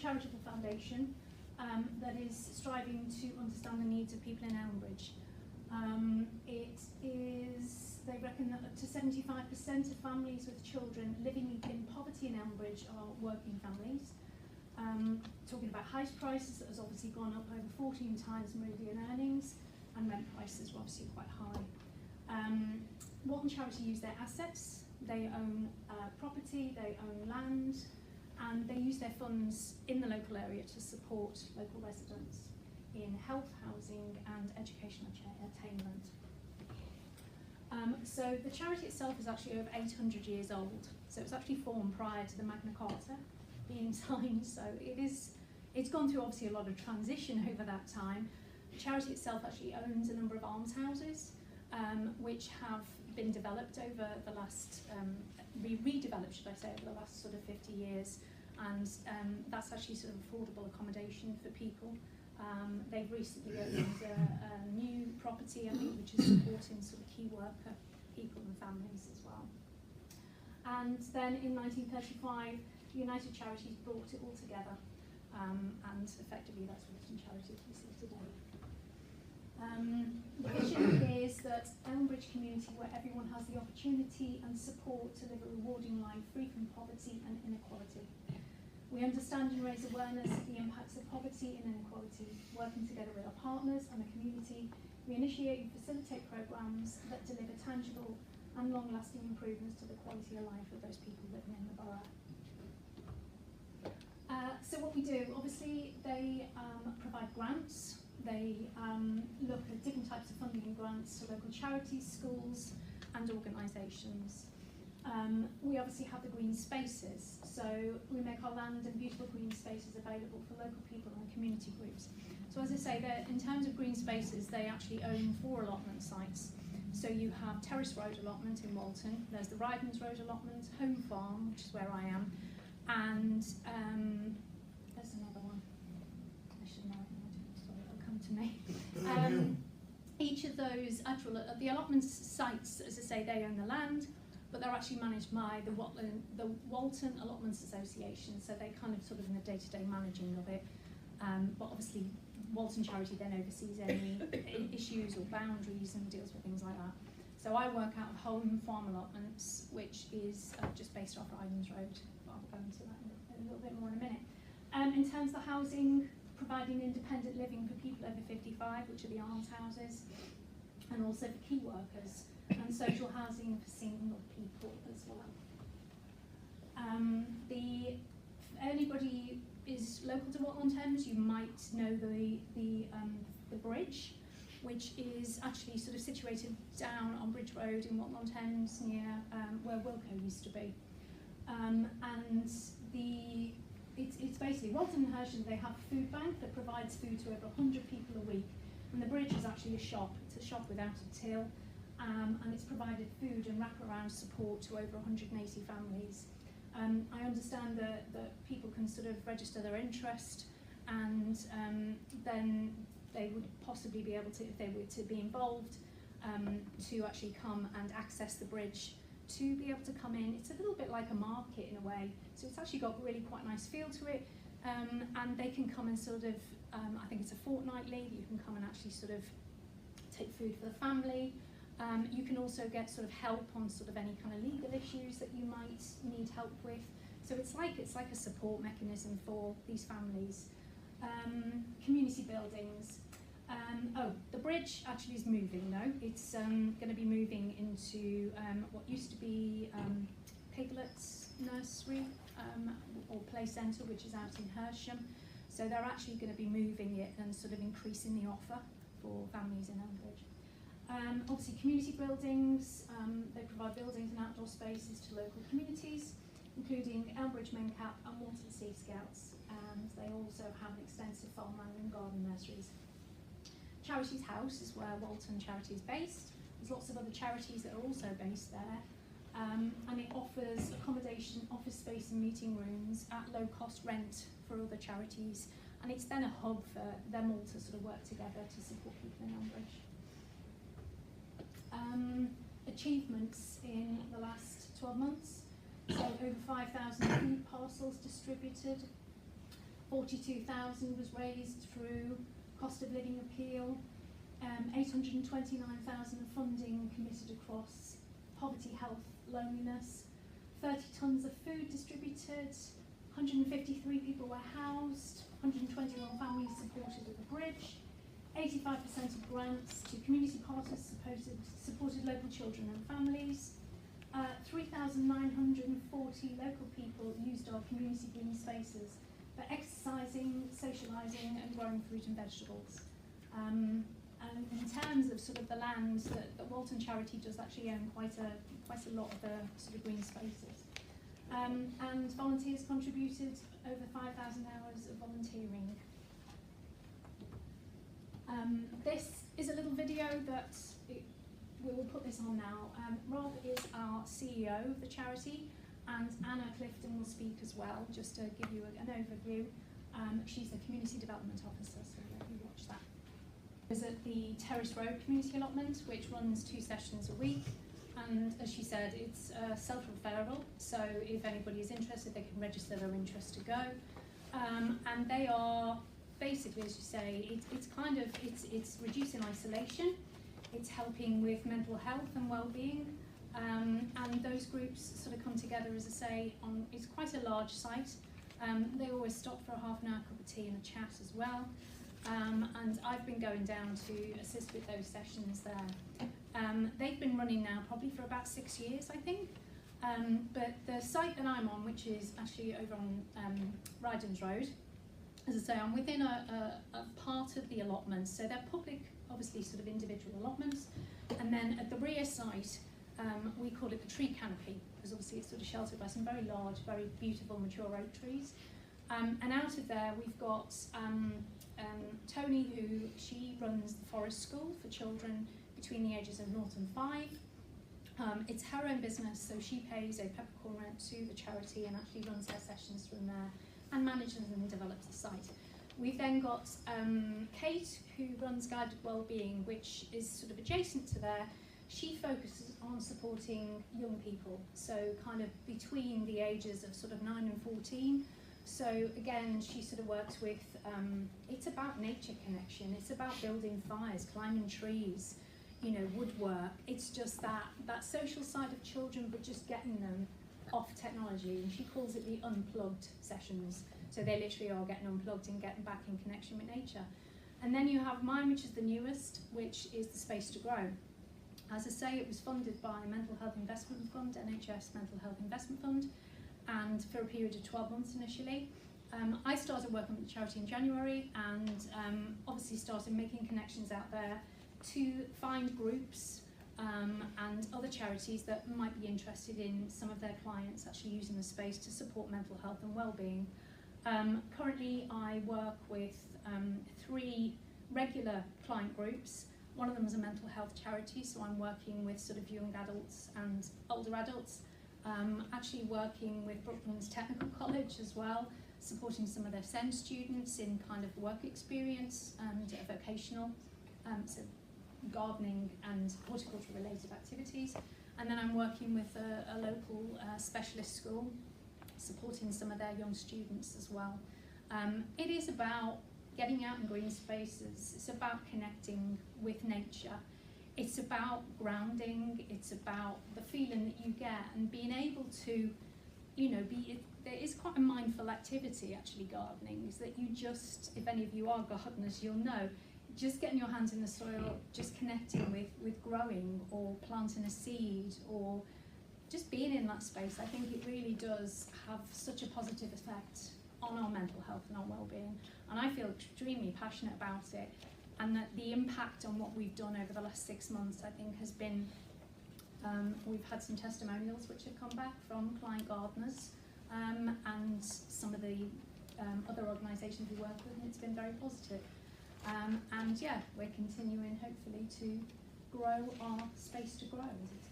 charitable foundation that is striving to understand the needs of people in Elmbridge. They reckon that up to 75% of families with children living in poverty in Elmbridge are working families. Talking about house prices, that has obviously gone up over 14 times median earnings, and rent prices were obviously quite high. Walton Charity use their assets. They own property, they own land, and they use their funds in the local area to support local residents in health, housing and educational attainment. So the charity itself is actually over 800 years old, so it's actually formed prior to the Magna Carta being signed, so it's gone through obviously a lot of transition over that time. The charity itself actually owns a number of almshouses which have been developed over the last, redeveloped should I say, over the last sort of 50 years, and that's actually sort of affordable accommodation for people. They've recently opened a new property, I think, which is supporting sort of key worker people and families as well. And then in 1935, United Charities brought it all together, and effectively that's Walton Charities we see today. The vision is that Elmbridge community where everyone has the opportunity and support to live a rewarding life free from poverty and inequality. We understand and raise awareness of the impacts of poverty and inequality. Working together with our partners and the community, we initiate and facilitate programmes that deliver tangible and long-lasting improvements to the quality of life of those people living in the borough. So what we do, obviously they provide grants, they look at different types of funding and grants to local charities, schools and organisations. We obviously have the green spaces, so we make our land and beautiful green spaces available for local people and community groups. So as I say, in terms of green spaces, they actually own 4 allotment sites. So you have Terrace Road allotment in Walton, there's the Rydens Road allotment, Home Farm, which is where I am, and there's another one. I should know it, sorry, it'll come to me. Each of those actual, the allotment sites, as I say, they own the land, but they're actually managed by the Walton Allotments Association, so they kind of sort of in the day-to-day managing of it. But obviously, Walton Charity then oversees any issues or boundaries and deals with things like that. So I work out of Home Farm Allotments, which is just based off Rydens Road. I'll go into that in a little bit more in a minute. In terms of the housing, providing independent living for people over 55, which are the almshouses, and also for key workers, and social housing for single people as well. Anybody is local to Walton-on-Thames, you might know the bridge, which is actually sort of situated down on Bridge Road in Walton-on-Thames near where Wilco used to be. It's basically Walton and Hersham, they have a food bank that provides food to over 100 people a week, and the bridge is actually a shop. It's a shop without a till, and it's provided food and wraparound support to over 180 families. I understand that people can sort of register their interest, and then they would possibly be able to, if they were to be involved, to actually come and access the bridge, to be able to come in. It's a little bit like a market in a way, so it's actually got really quite a nice feel to it, and they can come and sort of, I think it's a fortnightly, you can come and actually sort of take food for the family. You can also get sort of help on sort of any kind of legal issues that you might need help with. So it's like a support mechanism for these families. Community buildings. The bridge actually is moving though. It's going to be moving into what used to be Piglet's Nursery or Play Centre, which is out in Hersham. So they're actually going to be moving it and sort of increasing the offer for families in Elmbridge. Obviously community buildings, they provide buildings and outdoor spaces to local communities, including Elmbridge Mencap and Walton Sea Scouts, and they also have an extensive farmland and garden nurseries. Charities House is where Walton Charity is based. There's lots of other charities that are also based there, and it offers accommodation, office space and meeting rooms at low cost rent for other charities, and it's then a hub for them all to sort of work together to support people in Elmbridge. Achievements in the last 12 months, so over 5,000 food parcels distributed, 42,000 was raised through cost of living appeal, 829,000 of funding committed across poverty, health, loneliness, 30 tonnes of food distributed, 153 people were housed, 121 families supported at the bridge, 85% of grants to community partners supported local children and families. 3,940 local people used our community green spaces for exercising, socialising and growing fruit and vegetables. And in terms of sort of the land, the Walton charity does actually own quite a lot of the sort of green spaces. And volunteers contributed over 5,000 hours of volunteering. This is a little video that we will put this on now. Rob is our CEO of the charity, and Anna Clifton will speak as well, just to give you an overview. She's the Community Development Officer, so let you watch that. Is at the Terrace Road Community Allotment, which runs 2 sessions a week, and as she said, it's self-referral, so if anybody is interested, they can register their interest to go. And they are basically, as you say, it's reducing isolation, it's helping with mental health and well-being, and those groups sort of come together, as I say, it's quite a large site. They always stop for a half an hour cup of tea and a chat as well. And I've been going down to assist with those sessions there. They've been running now probably for about 6 years, I think. But the site that I'm on, which is actually over on Rydens Road, as I say, I'm within a part of the allotments. So they're public, obviously, sort of individual allotments. And then at the rear site, we call it the tree canopy, because obviously it's sort of sheltered by some very large, very beautiful mature oak trees. And out of there, we've got Tony, she runs the forest school for children between the ages of 0 and 5. It's her own business, so she pays a peppercorn rent to the charity and actually runs her sessions from there and manages and develops the site. We've then got Kate, who runs Guided Wellbeing, which is sort of adjacent to there. She focuses on supporting young people, so kind of between the ages of sort of 9 and 14. So again, she sort of works with, it's about nature connection, it's about building fires, climbing trees, you know, woodwork. It's just that social side of children, but just getting them off technology. And she calls it the unplugged sessions. So they literally are getting unplugged and getting back in connection with nature. And then you have mine, which is the newest, which is the Space to Grow. As I say, it was funded by Mental Health Investment Fund, NHS Mental Health Investment Fund, and for a period of 12 months initially. I started working with the charity in January, and obviously started making connections out there to find groups and other charities that might be interested in some of their clients actually using the space to support mental health and well-being. Currently I work with 3 regular client groups. One of them is a mental health charity, so I'm working with sort of young adults and older adults. Actually working with Brooklands Technical College as well, supporting some of their SEND students in kind of work experience and vocational, so gardening and horticulture related activities. And then I'm working with a local specialist school, supporting some of their young students as well. It is about getting out in green spaces, it's about connecting with nature. It's about grounding, it's about the feeling that you get and being able to, you know, there is quite a mindful activity actually, gardening, is that you just, if any of you are gardeners, you'll know, just getting your hands in the soil, just connecting with growing or planting a seed or just being in that space, I think it really does have such a positive effect on our mental health and our well-being. And I feel extremely passionate about it. And that the impact on what we've done over the last 6 months, I think, has been, we've had some testimonials which have come back from client gardeners and some of the other organisations we work with, and it's been very positive. And yeah, we're continuing hopefully to grow our space to grow, as it's